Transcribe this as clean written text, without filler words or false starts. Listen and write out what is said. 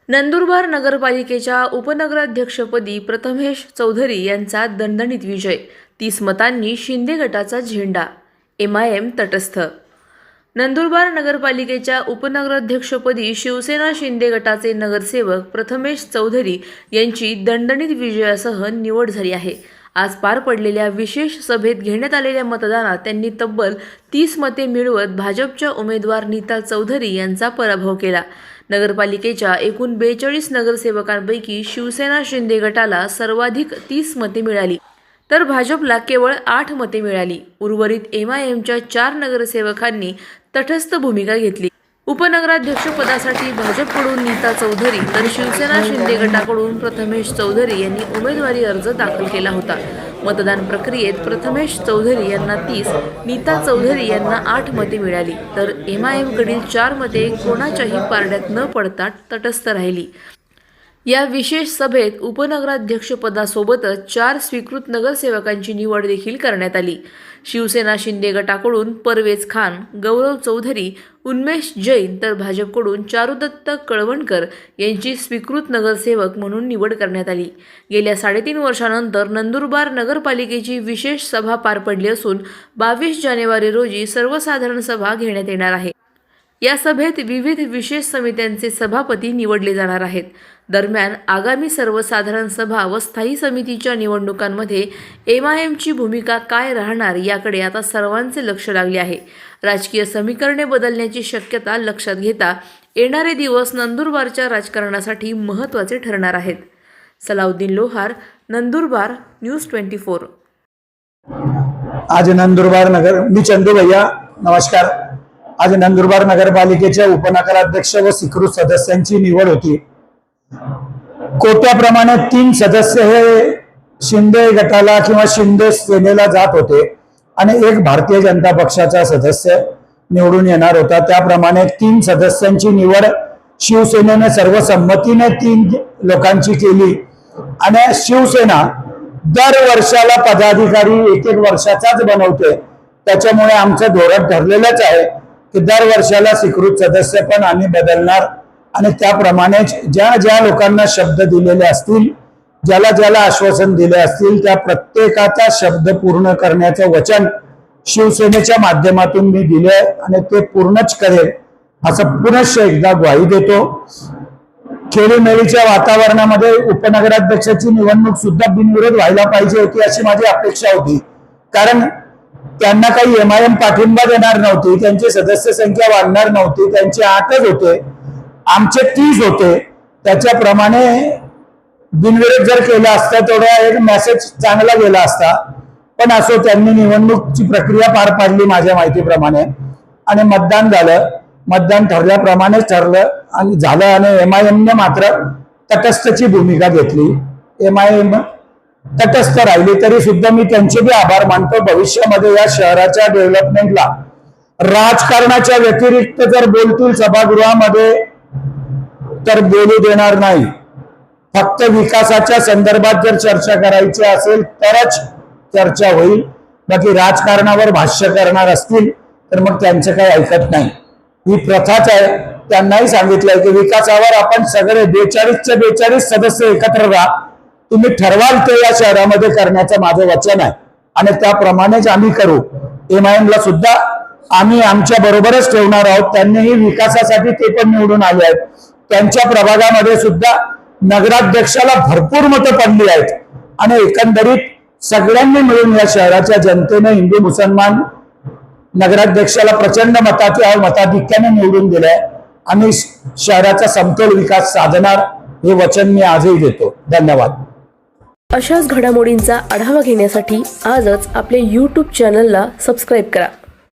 नंदुरबार नगरपालिकेच्या उपनगराध्यक्षपदी प्रथमेश चौधरी यांचा दणदणीत विजय, 30 मतांनी शिंदे गटाचा झेंडा, MIM तटस्थ। नंदुरबार नगरपालिकेच्या उपनगराध्यक्षपदी शिवसेना शिंदे गटाचे नगरसेवक प्रथमेश चौधरी यांची दणदणीत विजयासह निवड झाली आहे। आज पार पडलेल्या विशेष सभेत घेण्यात आलेल्या मतदानात त्यांनी तब्बल 30 मते मिळवत भाजपच्या उमेदवार नीता चौधरी यांचा पराभव केला। नगरपालिकेच्या एकूण 42 नगरसेवकांपैकी शिवसेना शिंदे गटाला सर्वाधिक 30 मते मिळाली, तर भाजपला केवळ 8 मते मिळाली। उर्वरित MIMच्या 4 नगरसेवकांनी तटस्थ भूमिका घेतली। उपनगराध्यक्षपदासाठी भाजपकडून नीता चौधरी तर शिवसेना शिंदे गटाकडून प्रथमेश चौधरी यांनी उमेदवारी अर्ज दाखल केला होता। मतदान प्रक्रियेत प्रथमेश चौधरी यांना 30, नीता चौधरी यांना 8 मते मिळाली, तर MIM कडील 4 मते कोणाच्याही पारड्यात न पडता तटस्थ राहिली। या विशेष सभेत उपनगराध्यक्षपदासोबतच 4 स्वीकृत नगरसेवकांची निवड देखील करण्यात आली। शिवसेना शिंदे गटाकडून परवेज खान, गौरव चौधरी, उन्मेष जैन तर भाजपकडून चारुदत्त कळवणकर यांची स्वीकृत नगरसेवक म्हणून निवड करण्यात आली। गेल्या 3.5 वर्षांनंतर नंदुरबार नगरपालिकेची विशेष सभा पार पडली असून 22 जानेवारी रोजी सर्वसाधारण सभा घेण्यात येणार आहे। या सभेत विविध विशेष समित्यांचे सभापती निवडले जाणार आहेत। दरम्यान आगामी सर्वसाधारण सभा व स्थायी समितीच्या निवडणुकांमध्ये MIMची भूमिका काय राहणार याकडे आता सर्वांचे लक्ष लागले आहे। राजकीय समीकरणे बदलण्याची शक्यता लक्षात घेता येणारे दिवस नंदुरबारच्या राजकारणासाठी महत्त्वाचे ठरणार आहेत। सलाउद्दीन लोहार, नंदुरबार, न्यूज 24। आज नंदुरबार नगर, मी चंदू भैया, नमस्कार। आज नंदुरबार नगरपालिकेच्या उपनगराध्यक्ष व स्वीकृत सदस्यांची निवड होती। कोट्याप्रमाणे 3 सदस्य हे शिंदे गटाला किंवा शिंदे सेनेला जात होते आणि एक भारतीय जनता पक्षाचा सदस्य निवडून येणार होता। त्याप्रमाणे 3 सदस्यांची निवड शिवसेनेने सर्वसंमतीने 3 लोकांची केली आणि शिवसेना दर वर्षाला पदाधिकारी 1-1 वर्षाचाच बनवते। त्याच्यामुळे आमचं धोरण ठरलेलंच आहे की दर वर्षाला स्वीकृत सदस्य पण आम्ही बदलणार आणि त्याप्रमाणे ज्या लोकांना शब्द दिलेले असतील, ज्याला आश्वासन दिले असतील, त्या प्रत्येकाचा शब्द पूर्ण करण्याचं वचन शिवसेनेच्या माध्यमातून मी दिले आणि ते पूर्णच करेल असं पुनश्च एकदा ग्वाही देतो। खेळीमेळीच्या वातावरणामध्ये उपनगराध्यक्षाची निवडणूक सुद्धा बिनविरोध व्हायला पाहिजे होती अशी माझी अपेक्षा होती, कारण त्यांना काही MIM पाठिंबा देणार नव्हती, त्यांची सदस्य संख्या वाढणार नव्हती, त्यांचे 8च होते, आमचे 30 होते। त्याच्याप्रमाणे बिनविरोध जर केला असता तेवढा एक मेसेज चांगला गेला असता, पण असो त्यांनी निवडणूकची प्रक्रिया पार पाडली माझ्या माहितीप्रमाणे आणि मतदान झालं। मतदान ठरल्याप्रमाणेच ठरलं आणि झालं आणि MIMने मात्र तटस्थची भूमिका घेतली। MIM तटस्थ राहिली तरी सुद्धा मी त्यांचे बी आभार मानतो। भविष्यामध्ये या शहराच्या डेव्हलपमेंटला राजकारणाच्या व्यतिरिक्त जर बोलतील सभागृहामध्ये तर बोलू देणार नाही। फक्त विकासाच्या संदर्भात जर चर्चा करायची असेल तरच चर्चा होईल, बाकी राजकारणावर भाष्य करणार असतील तर मग त्यांचं काही ऐकत नाही। ही प्रथाच आहे। त्यांनाही सांगितलंय की विकासावर आपण सगळे 42चे 42 सदस्य एकत्र राहा, तुम्ही ठरवाल ते या शहरामध्ये करण्याचं माझं वचन आहे आणि त्याप्रमाणेच आम्ही करू। MIMला सुद्धा आम्ही आमच्या बरोबरच ठेवणार आहोत। त्यांनीही विकासासाठी ते पण निवडून आले आहेत। त्यांच्या प्रभागामध्ये सुद्धा नगराध्यक्षाला भरपूर मतं पडली आहेत आणि एकंदरीत सगळ्यांनी मिळून या शहराच्या जनतेने हिंदू मुसलमान नगराध्यक्षाला प्रचंड मताधिक्याने निवडून दिलंय। आम्ही शहराचा समतोल विकास साधणार हे वचन मी आजही देतो। धन्यवाद। अशाच घडामोडींचा आढावा घेण्यासाठी आजच आपल्या YouTube चॅनलला सबस्क्राईब करा।